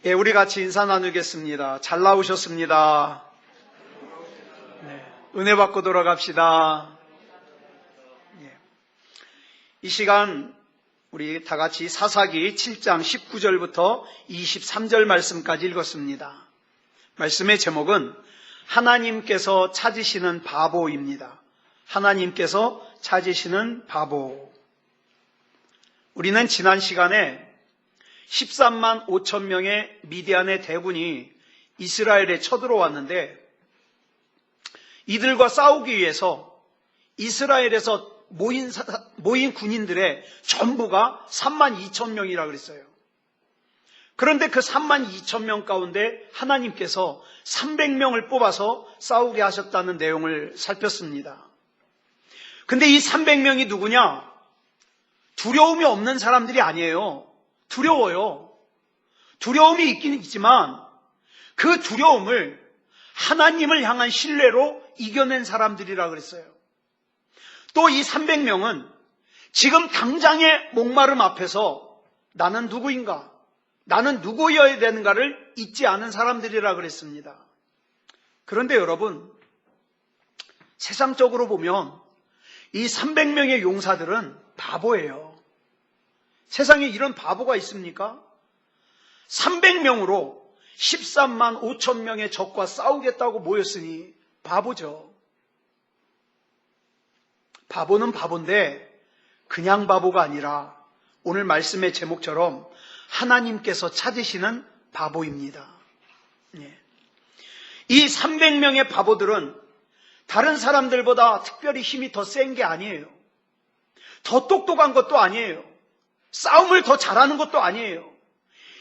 예, 우리 같이 인사 나누겠습니다. 잘 나오셨습니다. 네, 은혜 받고 돌아갑시다. 예. 이 시간 우리 다 같이 사사기 7장 19절부터 23절 말씀까지 읽었습니다. 말씀의 제목은 하나님께서 찾으시는 바보입니다. 하나님께서 찾으시는 바보. 우리는 지난 시간에 13만 5천 명의 미디안의 대군이 이스라엘에 쳐들어왔는데 이들과 싸우기 위해서 이스라엘에서 모인 군인들의 전부가 3만 2천 명이라 그랬어요. 그런데 그 3만 2천 명 가운데 하나님께서 300명을 뽑아서 싸우게 하셨다는 내용을 살폈습니다. 근데 이 300명이 누구냐? 두려움이 없는 사람들이 아니에요. 두려워요. 두려움이 있긴 있지만 그 두려움을 하나님을 향한 신뢰로 이겨낸 사람들이라 그랬어요. 또 이 300명은 지금 당장의 목마름 앞에서 나는 누구인가? 나는 누구여야 되는가를 잊지 않은 사람들이라 그랬습니다. 그런데 여러분, 세상적으로 보면 이 300명의 용사들은 바보예요. 세상에 이런 바보가 있습니까? 300명으로 13만 5천 명의 적과 싸우겠다고 모였으니 바보죠. 바보는 바본데 그냥 바보가 아니라 오늘 말씀의 제목처럼 하나님께서 찾으시는 바보입니다. 이 300명의 바보들은 다른 사람들보다 특별히 힘이 더 센 게 아니에요. 더 똑똑한 것도 아니에요. 싸움을 더 잘하는 것도 아니에요.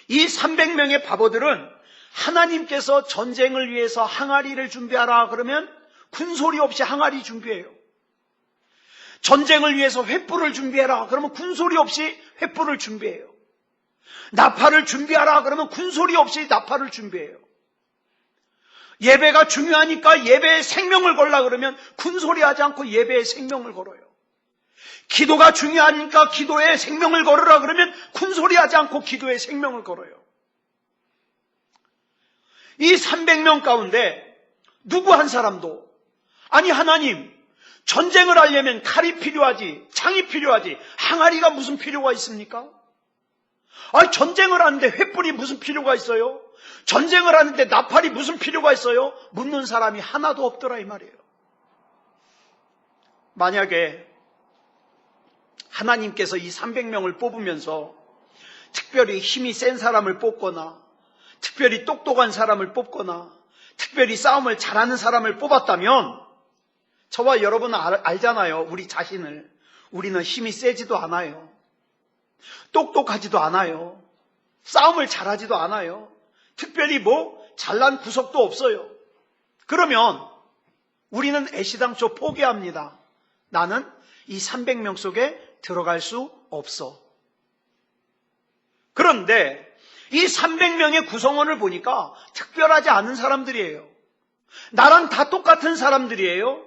이 300명의 바보들은 하나님께서 전쟁을 위해서 항아리를 준비하라 그러면 군소리 없이 항아리 준비해요. 전쟁을 위해서 횃불을 준비해라 그러면 군소리 없이 횃불을 준비해요. 나팔을 준비하라 그러면 군소리 없이 나팔을 준비해요. 예배가 중요하니까 예배에 생명을 걸라 그러면 군소리 하지 않고 예배에 생명을 걸어요. 기도가 중요하니까 기도에 생명을 걸으라 그러면 군소리하지 않고 기도에 생명을 걸어요. 이 300명 가운데 누구 한 사람도 아니 하나님 전쟁을 하려면 칼이 필요하지 창이 필요하지 항아리가 무슨 필요가 있습니까? 아니 전쟁을 하는데 횃불이 무슨 필요가 있어요? 전쟁을 하는데 나팔이 무슨 필요가 있어요? 묻는 사람이 하나도 없더라 이 말이에요. 만약에 하나님께서 이 300명을 뽑으면서 특별히 힘이 센 사람을 뽑거나 특별히 똑똑한 사람을 뽑거나 특별히 싸움을 잘하는 사람을 뽑았다면 저와 여러분은 알잖아요. 우리 자신을. 우리는 힘이 세지도 않아요. 똑똑하지도 않아요. 싸움을 잘하지도 않아요. 특별히 잘난 구석도 없어요. 그러면 우리는 애시당초 포기합니다. 나는 이 300명 속에 들어갈 수 없어. 그런데 이 300명의 구성원을 보니까 특별하지 않은 사람들이에요. 나랑 다 똑같은 사람들이에요.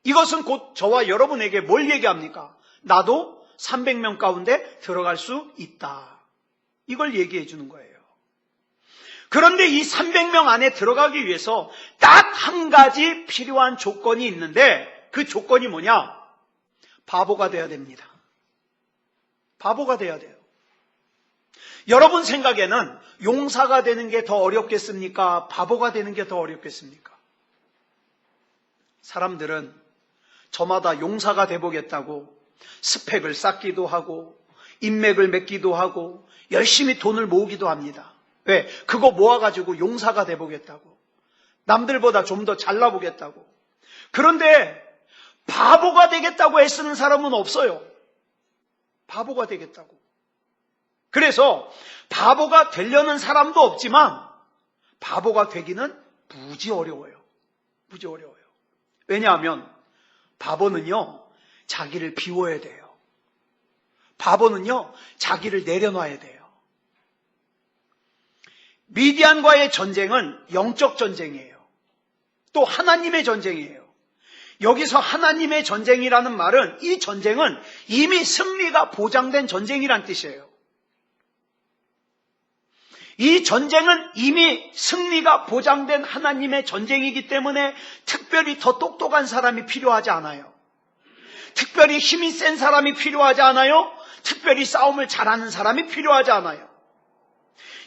이것은 곧 저와 여러분에게 뭘 얘기합니까? 나도 300명 가운데 들어갈 수 있다. 이걸 얘기해 주는 거예요. 그런데 이 300명 안에 들어가기 위해서 딱 한 가지 필요한 조건이 있는데 그 조건이 뭐냐? 바보가 돼야 됩니다. 바보가 돼야 돼요. 여러분 생각에는 용사가 되는 게 더 어렵겠습니까? 바보가 되는 게 더 어렵겠습니까? 사람들은 저마다 용사가 돼보겠다고 스펙을 쌓기도 하고 인맥을 맺기도 하고 열심히 돈을 모으기도 합니다. 왜? 그거 모아가지고 용사가 돼보겠다고. 남들보다 좀 더 잘나보겠다고. 그런데 바보가 되겠다고 애쓰는 사람은 없어요. 바보가 되겠다고. 그래서 바보가 되려는 사람도 없지만 바보가 되기는 무지 어려워요. 무지 어려워요. 왜냐하면 바보는요, 자기를 비워야 돼요. 바보는요, 자기를 내려놔야 돼요. 미디안과의 전쟁은 영적 전쟁이에요. 또 하나님의 전쟁이에요. 여기서 하나님의 전쟁이라는 말은 이 전쟁은 이미 승리가 보장된 전쟁이란 뜻이에요. 이 전쟁은 이미 승리가 보장된 하나님의 전쟁이기 때문에 특별히 더 똑똑한 사람이 필요하지 않아요. 특별히 힘이 센 사람이 필요하지 않아요. 특별히 싸움을 잘하는 사람이 필요하지 않아요.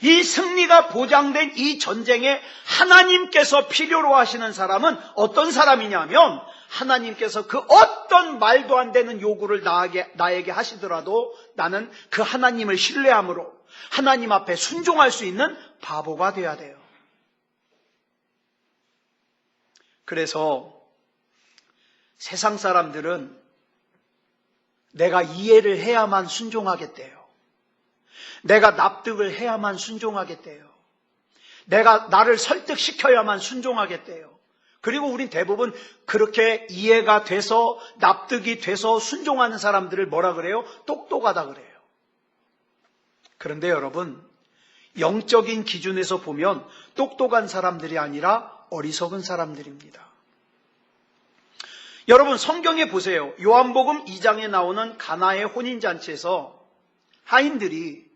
이 승리가 보장된 이 전쟁에 하나님께서 필요로 하시는 사람은 어떤 사람이냐면, 하나님께서 그 어떤 말도 안 되는 요구를 나에게 하시더라도 나는 그 하나님을 신뢰함으로 하나님 앞에 순종할 수 있는 바보가 되어야 돼요. 그래서 세상 사람들은 내가 이해를 해야만 순종하겠대요. 내가 납득을 해야만 순종하겠대요. 내가 나를 설득시켜야만 순종하겠대요. 그리고 우린 대부분 그렇게 이해가 돼서 납득이 돼서 순종하는 사람들을 뭐라 그래요? 똑똑하다 그래요. 그런데 여러분, 영적인 기준에서 보면 똑똑한 사람들이 아니라 어리석은 사람들입니다. 여러분, 성경에 보세요. 요한복음 2장에 나오는 가나의 혼인잔치에서 하인들이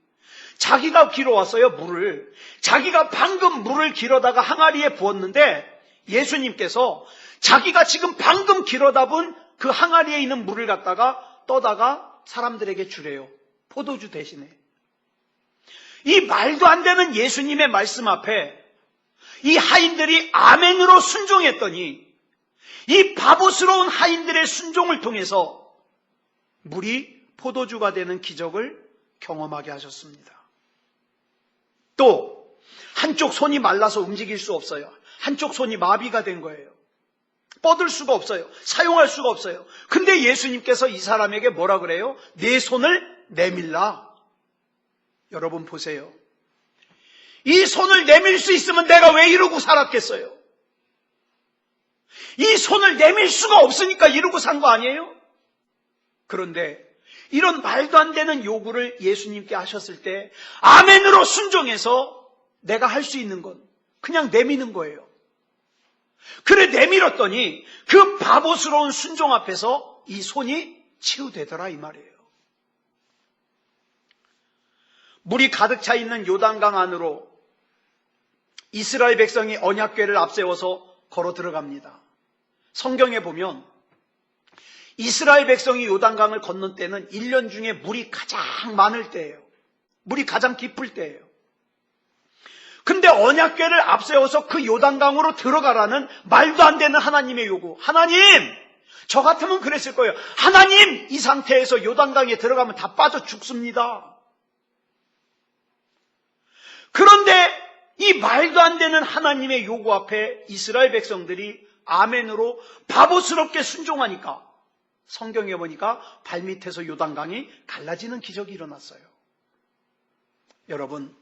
자기가 길어왔어요, 물을. 자기가 방금 물을 길어다가 항아리에 부었는데 예수님께서 자기가 지금 방금 길어다 본 그 항아리에 있는 물을 갖다가 떠다가 사람들에게 주래요. 포도주 대신에. 이 말도 안 되는 예수님의 말씀 앞에 이 하인들이 아멘으로 순종했더니 이 바보스러운 하인들의 순종을 통해서 물이 포도주가 되는 기적을 경험하게 하셨습니다. 또 한쪽 손이 말라서 움직일 수 없어요. 한쪽 손이 마비가 된 거예요. 뻗을 수가 없어요. 사용할 수가 없어요. 근데 예수님께서 이 사람에게 뭐라 그래요? 내 손을 내밀라. 여러분 보세요. 이 손을 내밀 수 있으면 내가 왜 이러고 살았겠어요? 이 손을 내밀 수가 없으니까 이러고 산 거 아니에요? 그런데 이런 말도 안 되는 요구를 예수님께 하셨을 때 아멘으로 순종해서 내가 할 수 있는 건 그냥 내미는 거예요. 그래 내밀었더니 그 바보스러운 순종 앞에서 이 손이 치유되더라 이 말이에요. 물이 가득 차 있는 요단강 안으로 이스라엘 백성이 언약궤를 앞세워서 걸어 들어갑니다. 성경에 보면 이스라엘 백성이 요단강을 건넌 때는 1년 중에 물이 가장 많을 때예요. 물이 가장 깊을 때예요. 근데 언약궤를 앞세워서 그 요단강으로 들어가라는 말도 안 되는 하나님의 요구. 하나님! 저 같으면 그랬을 거예요. 하나님! 이 상태에서 요단강에 들어가면 다 빠져 죽습니다. 그런데 이 말도 안 되는 하나님의 요구 앞에 이스라엘 백성들이 아멘으로 바보스럽게 순종하니까 성경에 보니까 발밑에서 요단강이 갈라지는 기적이 일어났어요. 여러분,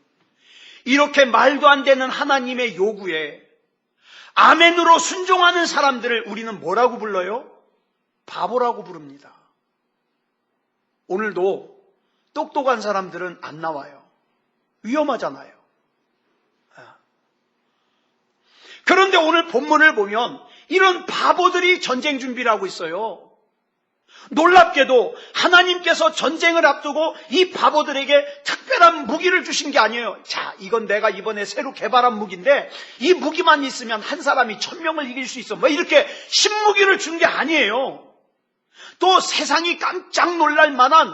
이렇게 말도 안 되는 하나님의 요구에 아멘으로 순종하는 사람들을 우리는 뭐라고 불러요? 바보라고 부릅니다. 오늘도 똑똑한 사람들은 안 나와요. 위험하잖아요. 그런데 오늘 본문을 보면 이런 바보들이 전쟁 준비를 하고 있어요. 놀랍게도 하나님께서 전쟁을 앞두고 이 바보들에게 특별한 무기를 주신 게 아니에요. 자, 이건 내가 이번에 새로 개발한 무기인데 이 무기만 있으면 한 사람이 1000명을 이길 수 있어. 뭐 이렇게 신무기를 준 게 아니에요. 또 세상이 깜짝 놀랄 만한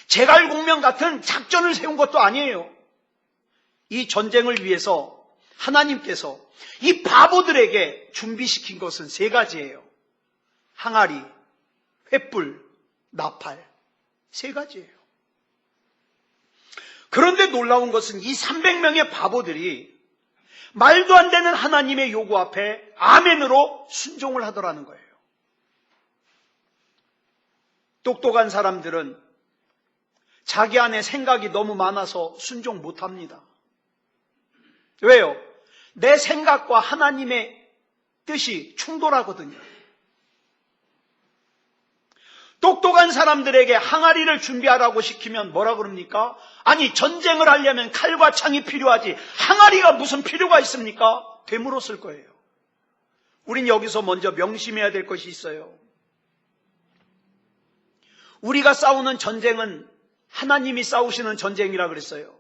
제갈공명 같은 작전을 세운 것도 아니에요. 이 전쟁을 위해서 하나님께서 이 바보들에게 준비시킨 것은 3가지예요. 항아리, 횃불, 나팔, 3가지예요. 그런데 놀라운 것은 이 300명의 바보들이 말도 안 되는 하나님의 요구 앞에 아멘으로 순종을 하더라는 거예요. 똑똑한 사람들은 자기 안에 생각이 너무 많아서 순종 못합니다. 왜요? 내 생각과 하나님의 뜻이 충돌하거든요. 똑똑한 사람들에게 항아리를 준비하라고 시키면 뭐라 그럽니까? 아니, 전쟁을 하려면 칼과 창이 필요하지 항아리가 무슨 필요가 있습니까? 되물었을 거예요. 우린 여기서 먼저 명심해야 될 것이 있어요. 우리가 싸우는 전쟁은 하나님이 싸우시는 전쟁이라 그랬어요.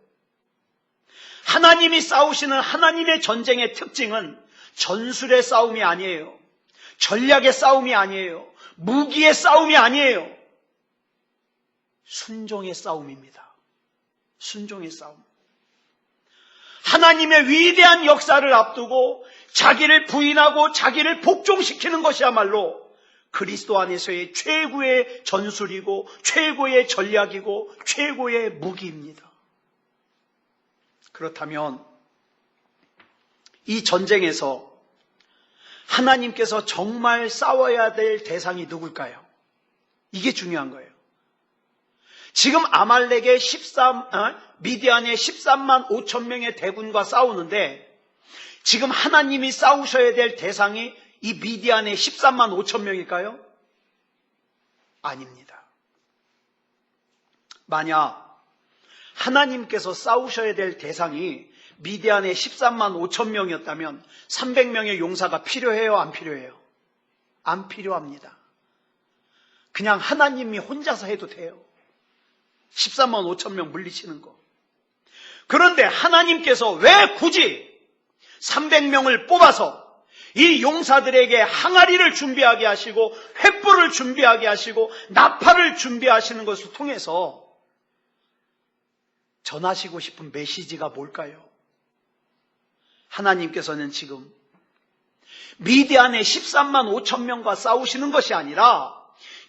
하나님이 싸우시는 하나님의 전쟁의 특징은 전술의 싸움이 아니에요. 전략의 싸움이 아니에요. 무기의 싸움이 아니에요. 순종의 싸움입니다. 순종의 싸움. 하나님의 위대한 역사를 앞두고 자기를 부인하고 자기를 복종시키는 것이야말로 그리스도 안에서의 최고의 전술이고 최고의 전략이고 최고의 무기입니다. 그렇다면 이 전쟁에서 하나님께서 정말 싸워야 될 대상이 누굴까요? 이게 중요한 거예요. 지금 아말렉의 미디안의 13만 5천 명의 대군과 싸우는데 지금 하나님이 싸우셔야 될 대상이 이 미디안의 13만 5천 명일까요? 아닙니다. 만약 하나님께서 싸우셔야 될 대상이 미디안의 13만 5천 명이었다면 300명의 용사가 필요해요? 안 필요해요? 안 필요합니다. 그냥 하나님이 혼자서 해도 돼요. 13만 5천 명 물리치는 거. 그런데 하나님께서 왜 굳이 300명을 뽑아서 이 용사들에게 항아리를 준비하게 하시고 횃불을 준비하게 하시고 나팔을 준비하시는 것을 통해서 전하시고 싶은 메시지가 뭘까요? 하나님께서는 지금 미디안의 13만 5천 명과 싸우시는 것이 아니라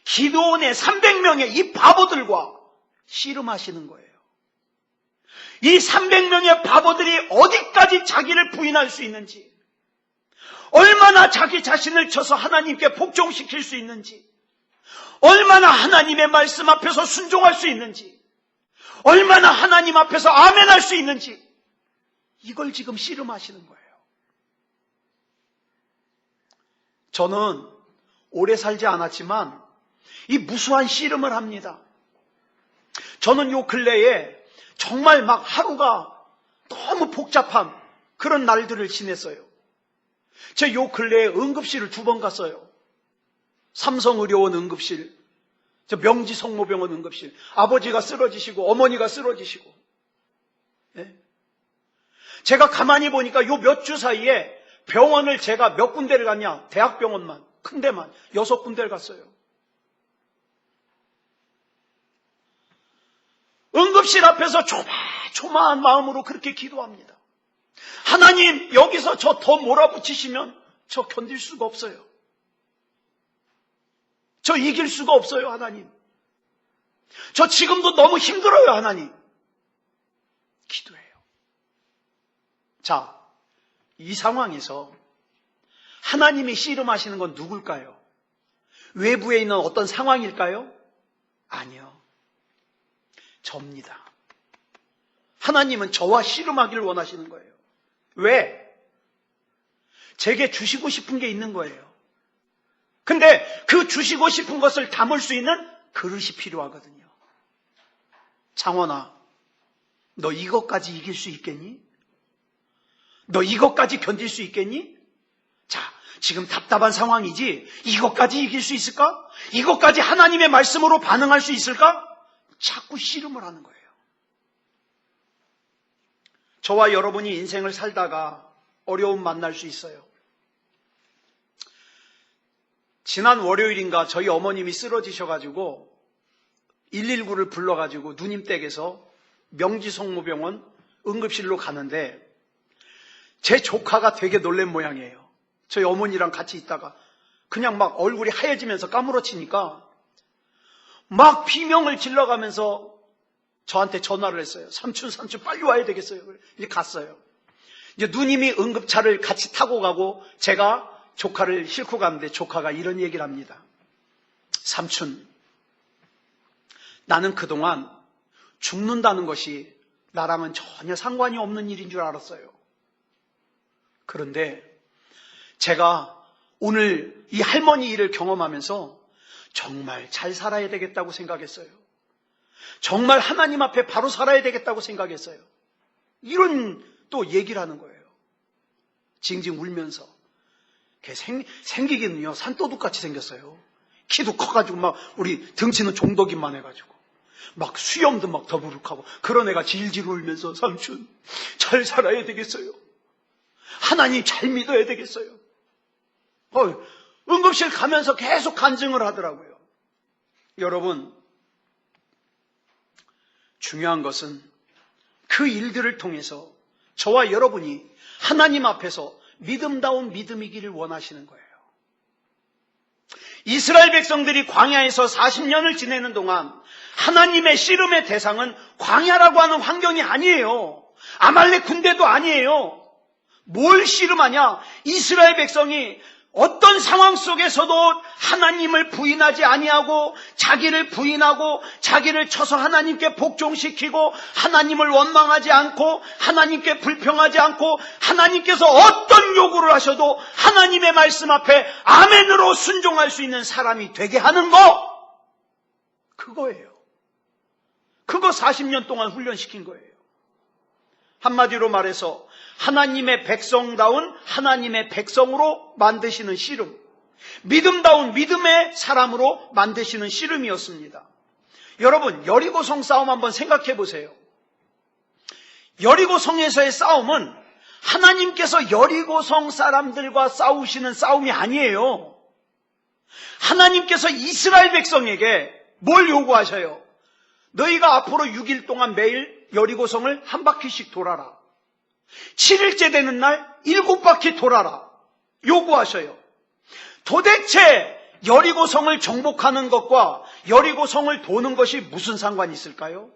기드온의 300명의 이 바보들과 씨름하시는 거예요. 이 300명의 바보들이 어디까지 자기를 부인할 수 있는지, 얼마나 자기 자신을 쳐서 하나님께 복종시킬 수 있는지, 얼마나 하나님의 말씀 앞에서 순종할 수 있는지, 얼마나 하나님 앞에서 아멘할 수 있는지, 이걸 지금 씨름하시는 거예요. 저는 오래 살지 않았지만 이 무수한 씨름을 합니다. 저는 요 근래에 정말 막 하루가 너무 복잡한 그런 날들을 지냈어요. 저 요 근래에 응급실을 2번 갔어요. 삼성의료원 응급실, 저 명지성모병원 응급실. 아버지가 쓰러지시고 어머니가 쓰러지시고. 네? 제가 가만히 보니까 요 몇 주 사이에 병원을 제가 몇 군데를 갔냐? 대학병원만, 큰 데만 6군데를 갔어요. 응급실 앞에서 조마조마한 마음으로 그렇게 기도합니다. 하나님, 여기서 저 더 몰아붙이시면 저 견딜 수가 없어요. 저 이길 수가 없어요, 하나님. 저 지금도 너무 힘들어요, 하나님. 기도해요. 자, 이 상황에서 하나님이 씨름하시는 건 누굴까요? 외부에 있는 어떤 상황일까요? 아니요. 접니다. 하나님은 저와 씨름하기를 원하시는 거예요. 왜? 제게 주시고 싶은 게 있는 거예요. 근데 그 주시고 싶은 것을 담을 수 있는 그릇이 필요하거든요. 창원아, 너 이것까지 이길 수 있겠니? 너 이것까지 견딜 수 있겠니? 자, 지금 답답한 상황이지 이것까지 이길 수 있을까? 이것까지 하나님의 말씀으로 반응할 수 있을까? 자꾸 씨름을 하는 거예요. 저와 여러분이 인생을 살다가 어려움 만날 수 있어요. 지난 월요일인가 저희 어머님이 쓰러지셔가지고 119를 불러가지고 누님 댁에서 명지성모병원 응급실로 가는데 제 조카가 되게 놀란 모양이에요. 저희 어머니랑 같이 있다가 그냥 막 얼굴이 하얘지면서 까무러치니까 막 비명을 질러가면서 저한테 전화를 했어요. 삼촌 빨리 와야 되겠어요. 이제 갔어요. 이제 누님이 응급차를 같이 타고 가고 제가 조카를 싣고 가는데 조카가 이런 얘기를 합니다. 삼촌, 나는 그동안 죽는다는 것이 나랑은 전혀 상관이 없는 일인 줄 알았어요. 그런데 제가 오늘 이 할머니 일을 경험하면서 정말 잘 살아야 되겠다고 생각했어요. 정말 하나님 앞에 바로 살아야 되겠다고 생각했어요. 이런 또 얘기를 하는 거예요. 징징 울면서. 생기기는요 산도둑같이 생겼어요. 키도 커가지고 막 우리 등치는 종덕이만 해가지고 막 수염도 막 더부룩하고 그런 애가 질질 울면서 삼촌 잘 살아야 되겠어요. 하나님 잘 믿어야 되겠어요. 응급실 가면서 계속 간증을 하더라고요. 여러분, 중요한 것은 그 일들을 통해서 저와 여러분이 하나님 앞에서 믿음다운 믿음이기를 원하시는 거예요. 이스라엘 백성들이 광야에서 40년을 지내는 동안 하나님의 씨름의 대상은 광야라고 하는 환경이 아니에요. 아말렉 군대도 아니에요. 뭘 씨름하냐? 이스라엘 백성이 어떤 상황 속에서도 하나님을 부인하지 아니하고 자기를 부인하고 자기를 쳐서 하나님께 복종시키고 하나님을 원망하지 않고 하나님께 불평하지 않고 하나님께서 어떤 요구를 하셔도 하나님의 말씀 앞에 아멘으로 순종할 수 있는 사람이 되게 하는 거, 그거예요. 그거 40년 동안 훈련시킨 거예요. 한마디로 말해서 하나님의 백성다운 하나님의 백성으로 만드시는 씨름, 믿음다운 믿음의 사람으로 만드시는 씨름이었습니다. 여러분, 여리고성 싸움 한번 생각해 보세요. 여리고성에서의 싸움은 하나님께서 여리고성 사람들과 싸우시는 싸움이 아니에요. 하나님께서 이스라엘 백성에게 뭘 요구하셔요? 너희가 앞으로 6일 동안 매일 여리고성을 한 바퀴씩 돌아라. 7일째 되는 날 7바퀴 돌아라. 요구하셔요. 도대체 여리고성을 정복하는 것과 여리고성을 도는 것이 무슨 상관이 있을까요?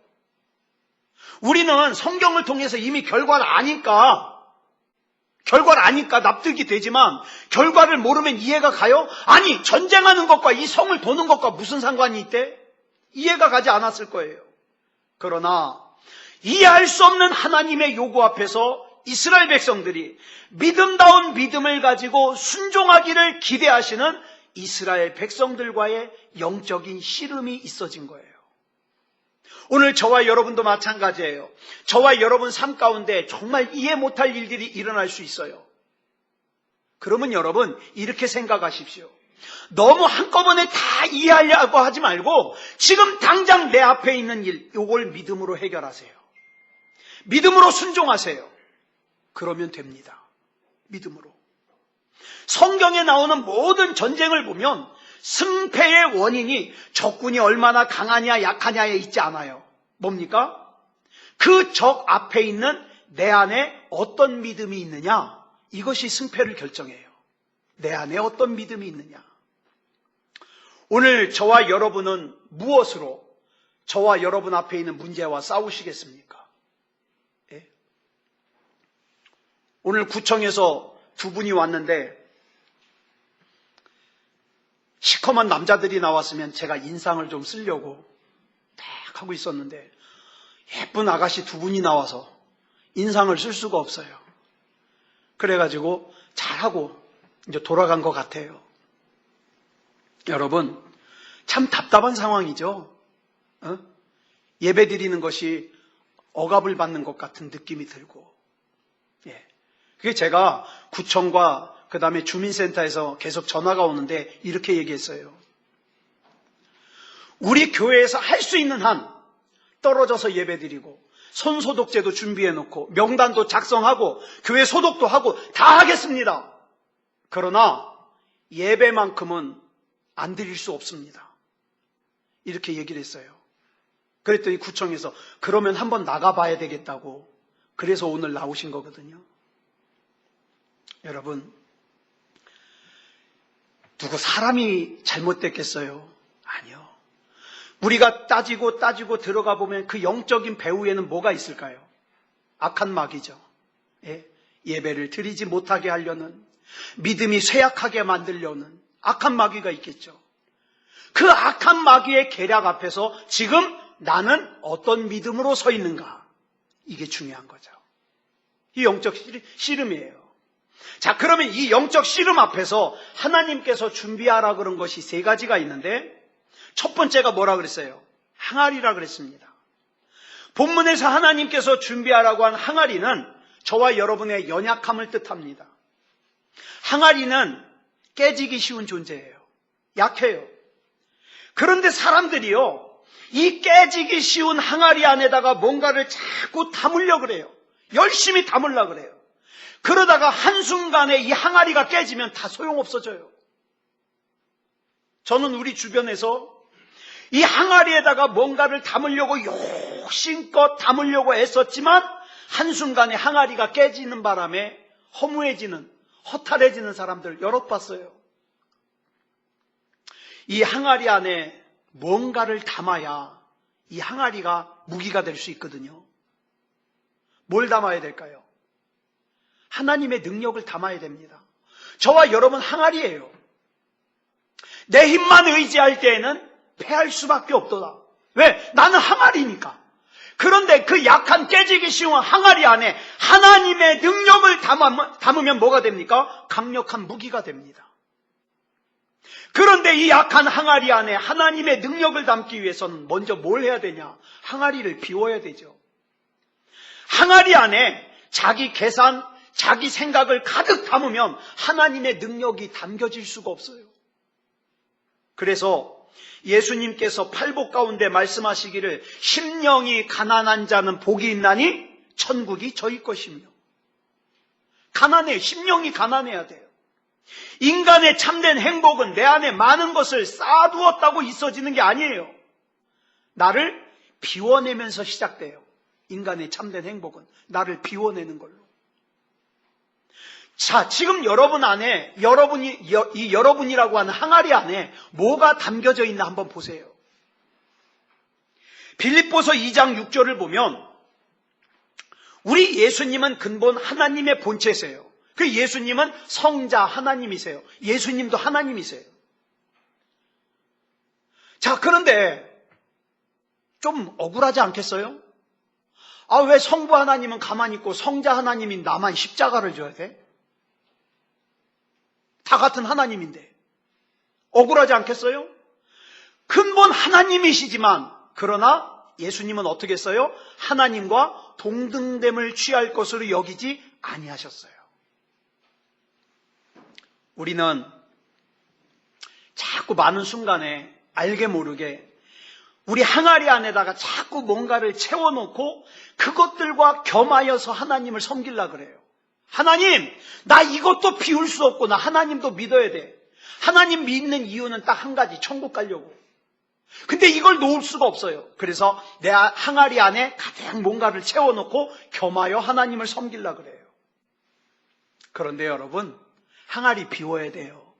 우리는 성경을 통해서 이미 결과를 아니까 납득이 되지만 결과를 모르면 이해가 가요? 아니, 전쟁하는 것과 이 성을 도는 것과 무슨 상관이 있대? 이해가 가지 않았을 거예요. 그러나 이해할 수 없는 하나님의 요구 앞에서 이스라엘 백성들이 믿음다운 믿음을 가지고 순종하기를 기대하시는 이스라엘 백성들과의 영적인 씨름이 있어진 거예요. 오늘 저와 여러분도 마찬가지예요. 저와 여러분 삶 가운데 정말 이해 못할 일들이 일어날 수 있어요. 그러면 여러분 이렇게 생각하십시오. 너무 한꺼번에 다 이해하려고 하지 말고 지금 당장 내 앞에 있는 일, 요걸 믿음으로 해결하세요. 믿음으로 순종하세요. 그러면 됩니다. 믿음으로. 성경에 나오는 모든 전쟁을 보면 승패의 원인이 적군이 얼마나 강하냐 약하냐에 있지 않아요. 뭡니까? 그 적 앞에 있는 내 안에 어떤 믿음이 있느냐, 이것이 승패를 결정해요. 내 안에 어떤 믿음이 있느냐. 오늘 저와 여러분은 무엇으로 저와 여러분 앞에 있는 문제와 싸우시겠습니까? 예? 오늘 구청에서 두 분이 왔는데 시커먼 남자들이 나왔으면 제가 인상을 좀 쓰려고 딱 하고 있었는데 예쁜 아가씨 두 분이 나와서 인상을 쓸 수가 없어요. 그래가지고 잘하고 이제 돌아간 것 같아요. 여러분, 참 답답한 상황이죠. 예배 드리는 것이 억압을 받는 것 같은 느낌이 들고. 예. 그게 제가 구청과 그 다음에 주민센터에서 계속 전화가 오는데 이렇게 얘기했어요. 우리 교회에서 할 수 있는 한 떨어져서 예배 드리고 손소독제도 준비해놓고 명단도 작성하고 교회 소독도 하고 다 하겠습니다. 그러나 예배만큼은 안 드릴 수 없습니다. 이렇게 얘기를 했어요. 그랬더니 구청에서 그러면 한번 나가봐야 되겠다고, 그래서 오늘 나오신 거거든요. 여러분, 누구 사람이 잘못됐겠어요? 아니요. 우리가 따지고 들어가 보면 그 영적인 배후에는 뭐가 있을까요? 악한 마귀죠. 예? 예배를 드리지 못하게 하려는, 믿음이 쇠약하게 만들려는 악한 마귀가 있겠죠. 그 악한 마귀의 계략 앞에서 지금 나는 어떤 믿음으로 서 있는가, 이게 중요한 거죠. 이 영적 씨름이에요. 자, 그러면 이 영적 씨름 앞에서 하나님께서 준비하라 그런 것이 세 가지가 있는데, 첫 번째가 뭐라 그랬어요? 항아리라 그랬습니다. 본문에서 하나님께서 준비하라고 한 항아리는 저와 여러분의 연약함을 뜻합니다. 항아리는 깨지기 쉬운 존재예요. 약해요. 그런데 사람들이요, 이 깨지기 쉬운 항아리 안에다가 뭔가를 자꾸 담으려고 그래요. 열심히 담으려고 그래요. 그러다가 한순간에 이 항아리가 깨지면 다 소용없어져요. 저는 우리 주변에서 이 항아리에다가 뭔가를 담으려고 욕심껏 담으려고 애썼지만 한순간에 항아리가 깨지는 바람에 허무해지는, 허탈해지는 사람들 여럿 봤어요. 이 항아리 안에 뭔가를 담아야 이 항아리가 무기가 될 수 있거든요. 뭘 담아야 될까요? 하나님의 능력을 담아야 됩니다. 저와 여러분 항아리예요. 내 힘만 의지할 때에는 패할 수밖에 없도다. 왜? 나는 항아리니까. 그런데 그 약한 깨지기 쉬운 항아리 안에 하나님의 능력을 담으면 뭐가 됩니까? 강력한 무기가 됩니다. 그런데 이 약한 항아리 안에 하나님의 능력을 담기 위해서는 먼저 뭘 해야 되냐? 항아리를 비워야 되죠. 항아리 안에 자기 계산, 자기 생각을 가득 담으면 하나님의 능력이 담겨질 수가 없어요. 그래서 예수님께서 팔복 가운데 말씀하시기를 심령이 가난한 자는 복이 있나니 천국이 저희 것이며. 가난해요. 심령이 가난해야 돼요. 인간의 참된 행복은 내 안에 많은 것을 쌓아두었다고 있어지는 게 아니에요. 나를 비워내면서 시작돼요. 인간의 참된 행복은 나를 비워내는 걸로. 자, 지금 여러분 안에 여러분이라고 하는 항아리 안에 뭐가 담겨져 있나 한번 보세요. 빌립보서 2장 6절을 보면 우리 예수님은 근본 하나님의 본체세요. 그 예수님은 성자 하나님이세요. 예수님도 하나님이세요. 자, 그런데 좀 억울하지 않겠어요? 아, 왜 성부 하나님은 가만히 있고 성자 하나님인 나만 십자가를 져야 돼? 다 같은 하나님인데 억울하지 않겠어요? 근본 하나님이시지만 그러나 예수님은 어떻게 했어요? 하나님과 동등됨을 취할 것으로 여기지 아니하셨어요. 우리는 자꾸 많은 순간에 알게 모르게 우리 항아리 안에다가 자꾸 뭔가를 채워놓고 그것들과 겸하여서 하나님을 섬기려고 그래요. 하나님, 나 이것도 비울 수 없고 나 하나님도 믿어야 돼. 하나님 믿는 이유는 딱 한 가지, 천국 가려고. 근데 이걸 놓을 수가 없어요. 그래서 내 항아리 안에 가득 뭔가를 채워놓고 겸하여 하나님을 섬기려고 그래요. 그런데 여러분, 항아리 비워야 돼요.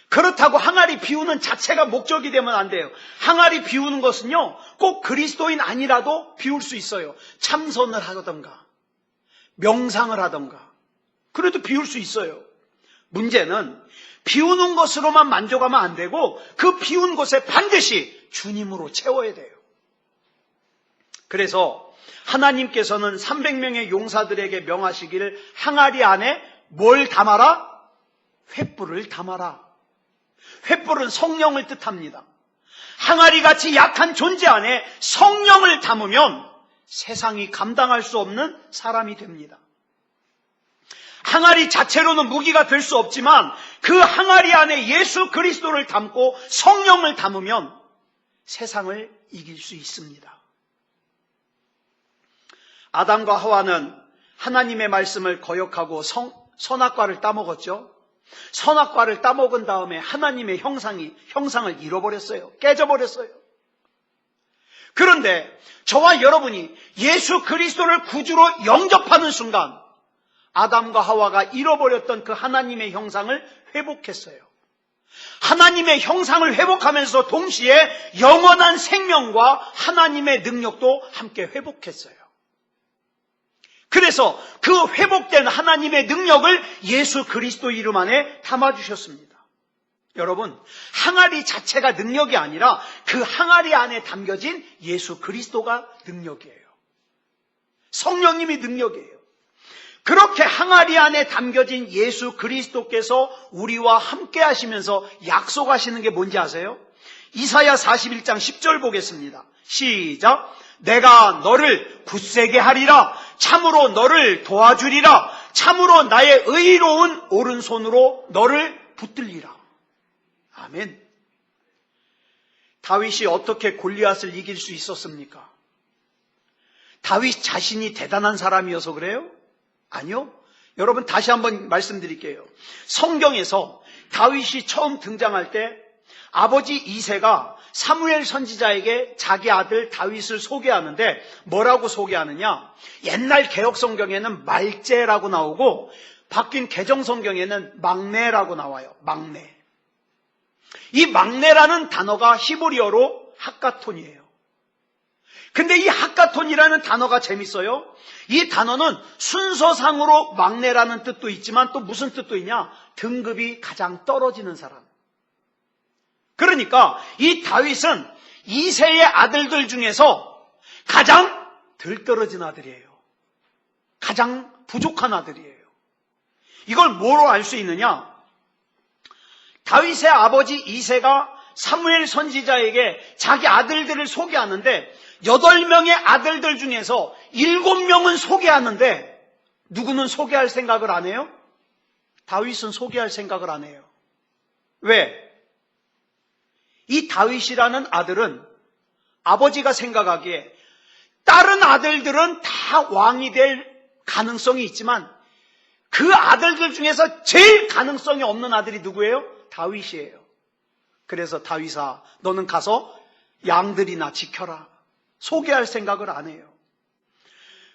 그렇다고 항아리 비우는 자체가 목적이 되면 안 돼요. 항아리 비우는 것은요, 꼭 그리스도인 아니라도 비울 수 있어요. 참선을 하던가 명상을 하던가 그래도 비울 수 있어요. 문제는 비우는 것으로만 만족하면 안 되고 그 비운 곳에 반드시 주님으로 채워야 돼요. 그래서 하나님께서는 300명의 용사들에게 명하시기를 항아리 안에 뭘 담아라? 횃불을 담아라. 횃불은 성령을 뜻합니다. 항아리같이 약한 존재 안에 성령을 담으면 세상이 감당할 수 없는 사람이 됩니다. 항아리 자체로는 무기가 될 수 없지만 그 항아리 안에 예수 그리스도를 담고 성령을 담으면 세상을 이길 수 있습니다. 아담과 하와는 하나님의 말씀을 거역하고 선악과를 따먹었죠. 선악과를 따먹은 다음에 하나님의 형상을 잃어버렸어요. 깨져버렸어요. 그런데 저와 여러분이 예수 그리스도를 구주로 영접하는 순간 아담과 하와가 잃어버렸던 그 하나님의 형상을 회복했어요. 하나님의 형상을 회복하면서 동시에 영원한 생명과 하나님의 능력도 함께 회복했어요. 그래서 그 회복된 하나님의 능력을 예수 그리스도 이름 안에 담아주셨습니다. 여러분, 항아리 자체가 능력이 아니라 그 항아리 안에 담겨진 예수 그리스도가 능력이에요. 성령님이 능력이에요. 그렇게 항아리 안에 담겨진 예수 그리스도께서 우리와 함께 하시면서 약속하시는 게 뭔지 아세요? 이사야 41장 10절 보겠습니다. 시작. 내가 너를 굳세게 하리라. 참으로 너를 도와주리라. 참으로 나의 의로운 오른손으로 너를 붙들리라. 아멘. 다윗이 어떻게 골리앗을 이길 수 있었습니까? 다윗 자신이 대단한 사람이어서 그래요? 아니요. 여러분 다시 한번 말씀드릴게요. 성경에서 다윗이 처음 등장할 때 아버지 이새가 사무엘 선지자에게 자기 아들 다윗을 소개하는데 뭐라고 소개하느냐? 옛날 개혁 성경에는 말제라고 나오고 바뀐 개정 성경에는 막내라고 나와요. 막내. 이 막내라는 단어가 히브리어로 핫가톤이에요. 근데 이 핫가톤이라는 단어가 재밌어요. 이 단어는 순서상으로 막내라는 뜻도 있지만 또 무슨 뜻도 있냐? 등급이 가장 떨어지는 사람. 그러니까 이 다윗은 이새의 아들들 중에서 가장 덜 떨어진 아들이에요. 가장 부족한 아들이에요. 이걸 뭐로 알 수 있느냐? 다윗의 아버지 이새가 사무엘 선지자에게 자기 아들들을 소개하는데 8명의 아들들 중에서 7명은 소개하는데 누구는 소개할 생각을 안 해요? 다윗은 소개할 생각을 안 해요. 왜? 이 다윗이라는 아들은 아버지가 생각하기에 다른 아들들은 다 왕이 될 가능성이 있지만 그 아들들 중에서 제일 가능성이 없는 아들이 누구예요? 다윗이에요. 그래서 다윗아, 너는 가서 양들이나 지켜라. 소개할 생각을 안 해요.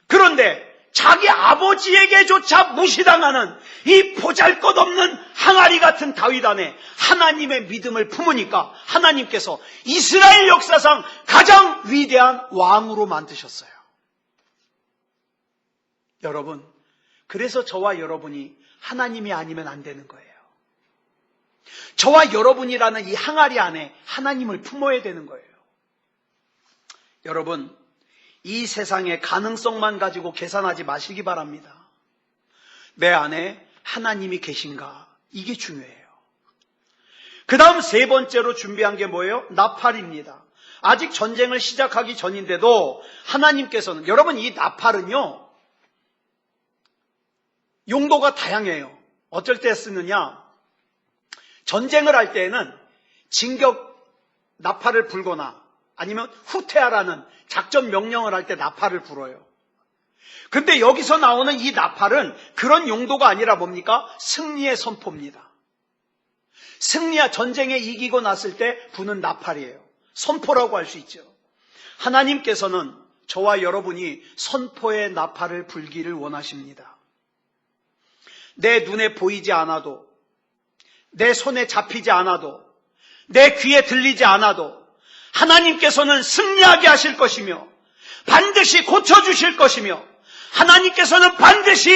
그런데 자기 아버지에게조차 무시당하는 이 보잘것없는 항아리 같은 다윗 안에 하나님의 믿음을 품으니까 하나님께서 이스라엘 역사상 가장 위대한 왕으로 만드셨어요. 여러분, 그래서 저와 여러분이 하나님이 아니면 안 되는 거예요. 저와 여러분이라는 이 항아리 안에 하나님을 품어야 되는 거예요. 여러분, 이 세상의 가능성만 가지고 계산하지 마시기 바랍니다. 내 안에 하나님이 계신가? 이게 중요해요. 그 다음 세 번째로 준비한 게 뭐예요? 나팔입니다. 아직 전쟁을 시작하기 전인데도 하나님께서는, 여러분 이 나팔은요, 용도가 다양해요. 어쩔 때 쓰느냐? 전쟁을 할 때에는 진격 나팔을 불거나 아니면 후퇴하라는 작전 명령을 할 때 나팔을 불어요. 근데 여기서 나오는 이 나팔은 그런 용도가 아니라 뭡니까? 승리의 선포입니다. 승리야, 전쟁에 이기고 났을 때 부는 나팔이에요. 선포라고 할 수 있죠. 하나님께서는 저와 여러분이 선포의 나팔을 불기를 원하십니다. 내 눈에 보이지 않아도, 내 손에 잡히지 않아도, 내 귀에 들리지 않아도 하나님께서는 승리하게 하실 것이며 반드시 고쳐주실 것이며 하나님께서는 반드시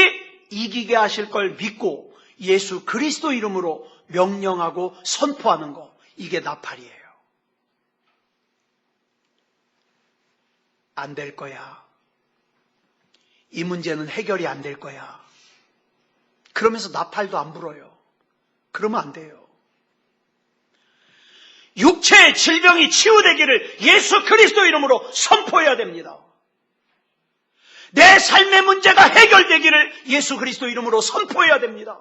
이기게 하실 걸 믿고 예수 그리스도 이름으로 명령하고 선포하는 거, 이게 나팔이에요. 안 될 거야. 이 문제는 해결이 안 될 거야. 그러면서 나팔도 안 불어요. 그러면 안 돼요. 육체의 질병이 치유되기를 예수 그리스도 이름으로 선포해야 됩니다. 내 삶의 문제가 해결되기를 예수 그리스도 이름으로 선포해야 됩니다.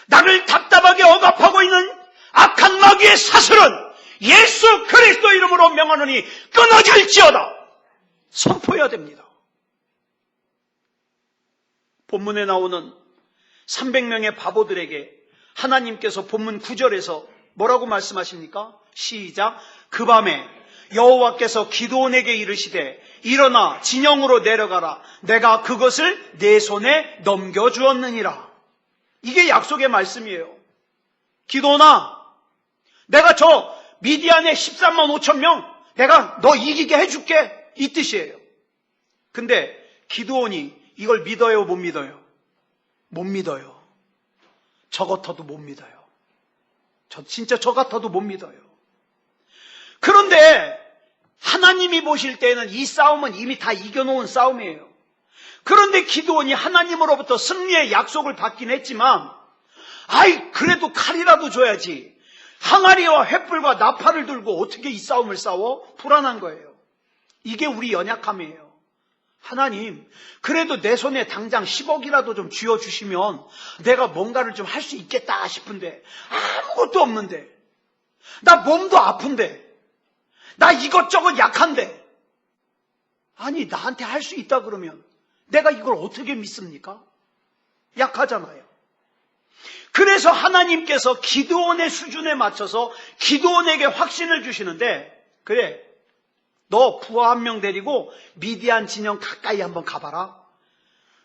나를 답답하게 억압하고 있는 악한 마귀의 사슬은 예수 그리스도 이름으로 명하노니 끊어질지어다. 선포해야 됩니다. 본문에 나오는 300명의 바보들에게 하나님께서 본문 9절에서 뭐라고 말씀하십니까? 시작. 그 밤에 여호와께서 기드온에게 이르시되 일어나 진영으로 내려가라. 내가 그것을 내 손에 넘겨주었느니라. 이게 약속의 말씀이에요. 기드온아, 내가 저 미디안의 13만 5천 명 내가 너 이기게 해줄게, 이 뜻이에요. 근데 기드온이 이걸 믿어요, 못 믿어요? 못 믿어요. 저 같아도 못 믿어요. 진짜 저 같아도 못 믿어요. 그런데 하나님이 보실 때는 이 싸움은 이미 다 이겨놓은 싸움이에요. 그런데 기드온이 하나님으로부터 승리의 약속을 받긴 했지만, 그래도 칼이라도 줘야지. 항아리와 횃불과 나팔을 들고 어떻게 이 싸움을 싸워? 불안한 거예요. 이게 우리 연약함이에요. 하나님, 그래도 내 손에 당장 10억이라도 좀 쥐어주시면 내가 뭔가를 좀 할 수 있겠다 싶은데 아무것도 없는데, 나 몸도 아픈데, 나 이것저것 약한데. 아니, 나한테 할 수 있다 그러면 내가 이걸 어떻게 믿습니까? 약하잖아요. 그래서 하나님께서 기드온의 수준에 맞춰서 기드온에게 확신을 주시는데, 그래, 너 부하 한 명 데리고 미디안 진영 가까이 한번 가봐라.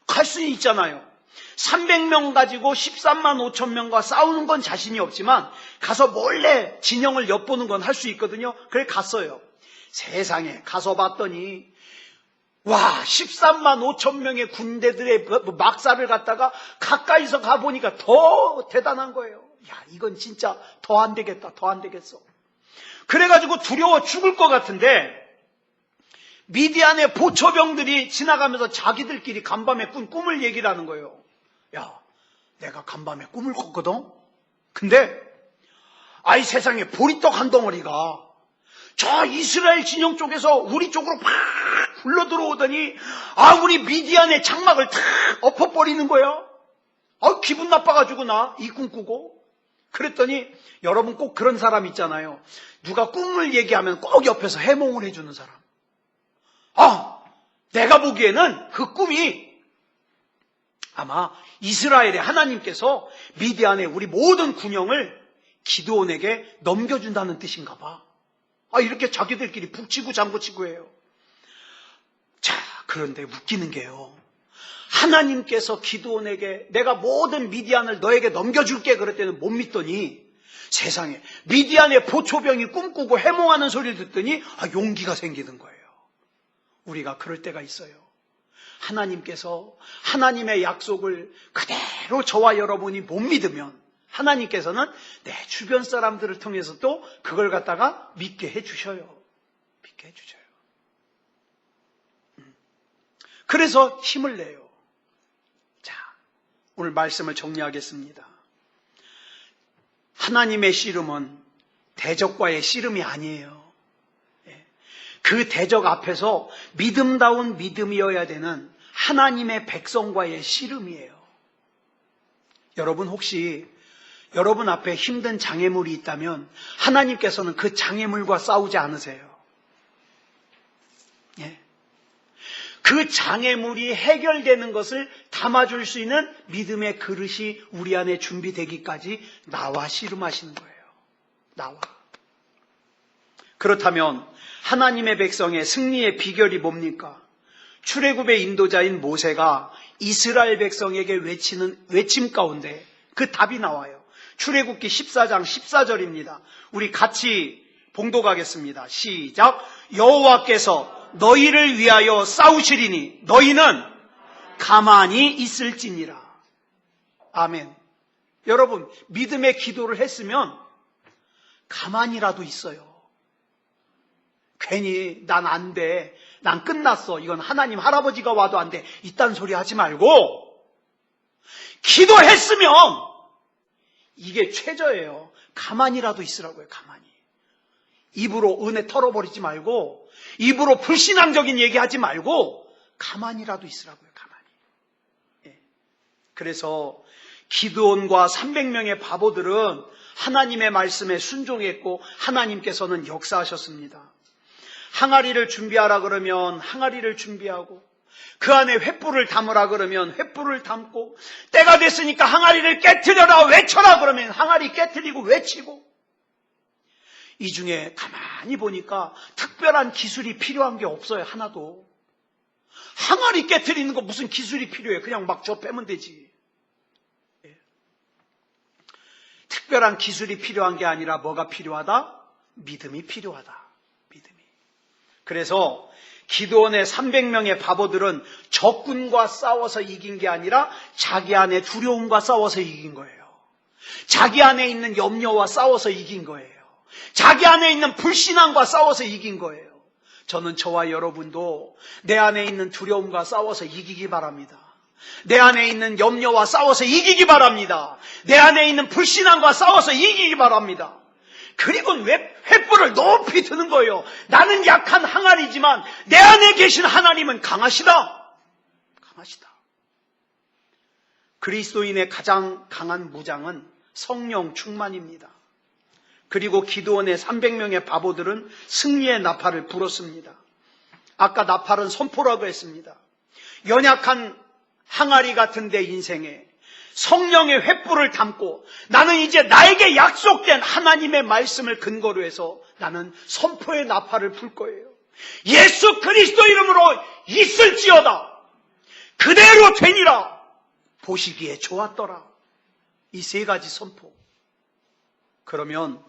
갈 수 있잖아요. 300명 가지고 13만 5천 명과 싸우는 건 자신이 없지만 가서 몰래 진영을 엿보는 건 할 수 있거든요. 그래 갔어요. 세상에 가서 봤더니 와, 13만 5천 명의 군대들의 막사를 갖다가 가까이서 가보니까 더 대단한 거예요. 야, 이건 진짜 더 안 되겠다, 더 안 되겠어. 그래가지고 두려워 죽을 것 같은데 미디안의 보초병들이 지나가면서 자기들끼리 간밤에 꾼 꿈을 얘기를 하는 거예요. 야, 내가 간밤에 꿈을 꿨거든? 근데 아이 세상에 보리떡 한 덩어리가 저 이스라엘 진영 쪽에서 우리 쪽으로 막 굴러 들어오더니 우리 미디안의 장막을 탁 엎어버리는 거야. 기분 나빠가지고 나 이 꿈 꾸고. 그랬더니 여러분 꼭 그런 사람 있잖아요. 누가 꿈을 얘기하면 꼭 옆에서 해몽을 해주는 사람. 내가 보기에는 그 꿈이 아마 이스라엘의 하나님께서 미디안의 우리 모든 군영을 기드온에게 넘겨준다는 뜻인가 봐. 이렇게 자기들끼리 북치고 장구치고 해요. 자, 그런데 웃기는 게요. 하나님께서 기드온에게 내가 모든 미디안을 너에게 넘겨줄게 그럴 때는 못 믿더니 세상에 미디안의 보초병이 꿈꾸고 해몽하는 소리를 듣더니 용기가 생기는 거예요. 우리가 그럴 때가 있어요. 하나님께서 하나님의 약속을 그대로 저와 여러분이 못 믿으면 하나님께서는 내 주변 사람들을 통해서 또 그걸 갖다가 믿게 해주셔요. 믿게 해주셔요. 그래서 힘을 내요. 자, 오늘 말씀을 정리하겠습니다. 하나님의 씨름은 대적과의 씨름이 아니에요. 그 대적 앞에서 믿음다운 믿음이어야 되는 하나님의 백성과의 씨름이에요. 여러분 혹시 여러분 앞에 힘든 장애물이 있다면 하나님께서는 그 장애물과 싸우지 않으세요. 그 장애물이 해결되는 것을 담아줄 수 있는 믿음의 그릇이 우리 안에 준비되기까지 나와 씨름하시는 거예요. 나와. 그렇다면 하나님의 백성의 승리의 비결이 뭡니까? 출애굽의 인도자인 모세가 이스라엘 백성에게 외치는 외침 가운데 그 답이 나와요. 출애굽기 14장 14절입니다. 우리 같이 봉독하겠습니다. 시작. 여호와께서 너희를 위하여 싸우시리니 너희는 가만히 있을지니라. 아멘. 여러분, 믿음의 기도를 했으면 가만히라도 있어요. 괜히 난 안 돼, 난 끝났어, 이건 하나님 할아버지가 와도 안 돼, 이딴 소리 하지 말고 기도했으면 이게 최저예요. 가만히라도 있으라고요. 가만히. 입으로 은혜 털어버리지 말고 입으로 불신앙적인 얘기하지 말고 가만히라도 있으라고요. 가만히. 그래서 기드온과 300명의 바보들은 하나님의 말씀에 순종했고 하나님께서는 역사하셨습니다. 항아리를 준비하라 그러면 항아리를 준비하고 그 안에 횃불을 담으라 그러면 횃불을 담고 때가 됐으니까 항아리를 깨트려라 외쳐라 그러면 항아리 깨트리고 외치고 이 중에 가만히 보니까 특별한 기술이 필요한 게 없어요. 하나도. 항아리 깨트리는 거 무슨 기술이 필요해. 그냥 막 저 빼면 되지. 특별한 기술이 필요한 게 아니라 뭐가 필요하다? 믿음이 필요하다. 믿음이. 그래서 기드온의 300명의 바보들은 적군과 싸워서 이긴 게 아니라 자기 안에 두려움과 싸워서 이긴 거예요. 자기 안에 있는 염려와 싸워서 이긴 거예요. 자기 안에 있는 불신앙과 싸워서 이긴 거예요. 저는 저와 여러분도 내 안에 있는 두려움과 싸워서 이기기 바랍니다. 내 안에 있는 염려와 싸워서 이기기 바랍니다. 내 안에 있는 불신앙과 싸워서 이기기 바랍니다. 그리고 횃불을 높이 드는 거예요. 나는 약한 항아리지만 내 안에 계신 하나님은 강하시다. 강하시다. 그리스도인의 가장 강한 무장은 성령 충만입니다. 그리고 기드온의 300명의 바보들은 승리의 나팔을 불었습니다. 아까 나팔은 선포라고 했습니다. 연약한 항아리 같은 내 인생에 성령의 횃불을 담고 나는 이제 나에게 약속된 하나님의 말씀을 근거로 해서 나는 선포의 나팔을 불 거예요. 예수 그리스도 이름으로 있을지어다. 그대로 되니라. 보시기에 좋았더라. 이 세 가지 선포. 그러면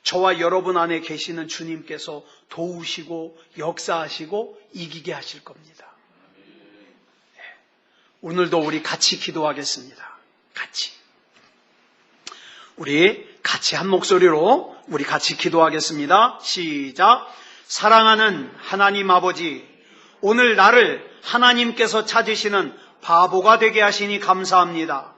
저와 여러분 안에 계시는 주님께서 도우시고 역사하시고 이기게 하실 겁니다. 네. 오늘도 우리 같이 기도하겠습니다. 같이. 우리 같이 한 목소리로 우리 같이 기도하겠습니다. 시작. 사랑하는 하나님 아버지, 오늘 나를 하나님께서 찾으시는 바보가 되게 하시니 감사합니다.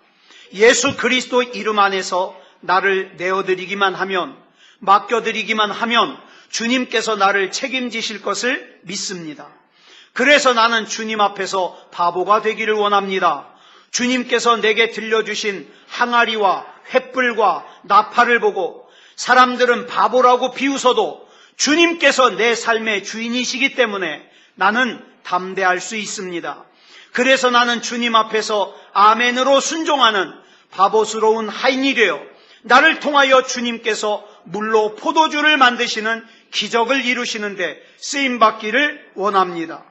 예수 그리스도 이름 안에서 나를 내어드리기만 하면, 맡겨드리기만 하면 주님께서 나를 책임지실 것을 믿습니다. 그래서 나는 주님 앞에서 바보가 되기를 원합니다. 주님께서 내게 들려주신 항아리와 횃불과 나팔을 보고 사람들은 바보라고 비웃어도 주님께서 내 삶의 주인이시기 때문에 나는 담대할 수 있습니다. 그래서 나는 주님 앞에서 아멘으로 순종하는 바보스러운 하인이 되어 나를 통하여 주님께서 물로 포도주를 만드시는 기적을 이루시는데 쓰임받기를 원합니다.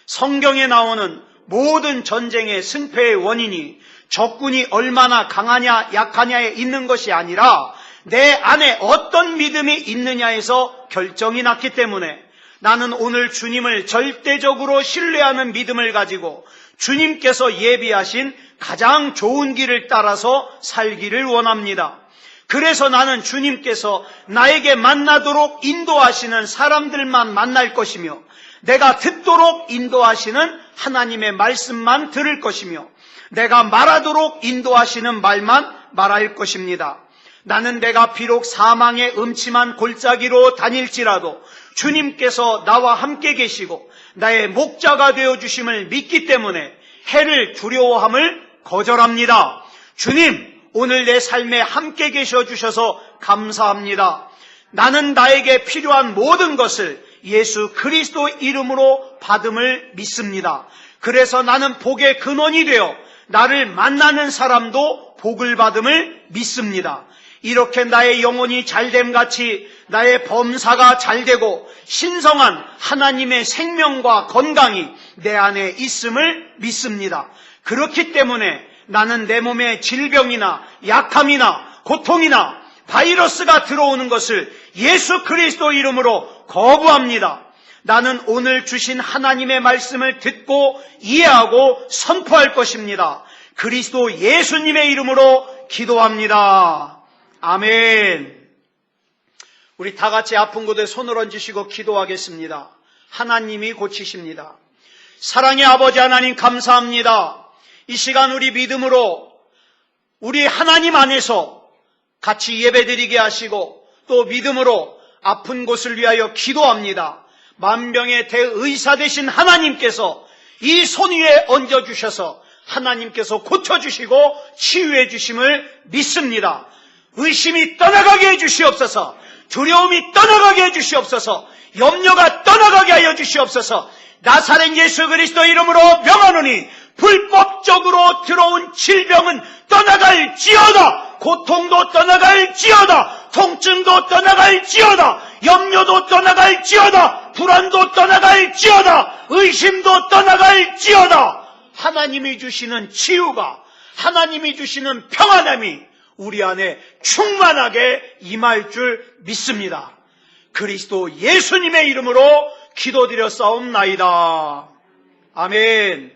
성경에 나오는 모든 전쟁의 승패의 원인이 적군이 얼마나 강하냐 약하냐에 있는 것이 아니라 내 안에 어떤 믿음이 있느냐에서 결정이 났기 때문에 나는 오늘 주님을 절대적으로 신뢰하는 믿음을 가지고 주님께서 예비하신 가장 좋은 길을 따라서 살기를 원합니다. 그래서 나는 주님께서 나에게 만나도록 인도하시는 사람들만 만날 것이며 내가 듣도록 인도하시는 하나님의 말씀만 들을 것이며 내가 말하도록 인도하시는 말만 말할 것입니다. 나는 내가 비록 사망의 음침한 골짜기로 다닐지라도 주님께서 나와 함께 계시고 나의 목자가 되어주심을 믿기 때문에 해를 두려워함을 거절합니다. 주님, 오늘 내 삶에 함께 계셔 주셔서 감사합니다. 나는 나에게 필요한 모든 것을 예수 그리스도 이름으로 받음을 믿습니다. 그래서 나는 복의 근원이 되어 나를 만나는 사람도 복을 받음을 믿습니다. 이렇게 나의 영혼이 잘됨같이 나의 범사가 잘되고 신성한 하나님의 생명과 건강이 내 안에 있음을 믿습니다. 그렇기 때문에 나는 내 몸에 질병이나 약함이나 고통이나 바이러스가 들어오는 것을 예수 그리스도 이름으로 거부합니다. 나는 오늘 주신 하나님의 말씀을 듣고 이해하고 선포할 것입니다. 그리스도 예수님의 이름으로 기도합니다. 아멘. 우리 다 같이 아픈 곳에 손을 얹으시고 기도하겠습니다. 하나님이 고치십니다. 사랑의 아버지 하나님 감사합니다. 이 시간 우리 믿음으로 우리 하나님 안에서 같이 예배드리게 하시고 또 믿음으로 아픈 곳을 위하여 기도합니다. 만병의 대의사 되신 하나님께서 이 손 위에 얹어주셔서 하나님께서 고쳐주시고 치유해 주심을 믿습니다. 의심이 떠나가게 해주시옵소서. 두려움이 떠나가게 해주시옵소서. 염려가 떠나가게 하여 주시옵소서. 나사렛 예수 그리스도 이름으로 명하노니 불법적으로 들어온 질병은 떠나갈지어다. 고통도 떠나갈지어다. 통증도 떠나갈지어다. 염려도 떠나갈지어다. 불안도 떠나갈지어다. 의심도 떠나갈지어다. 하나님이 주시는 치유가, 하나님이 주시는 평안함이 우리 안에 충만하게 임할 줄 믿습니다. 그리스도 예수님의 이름으로 기도드렸사옵나이다. 아멘.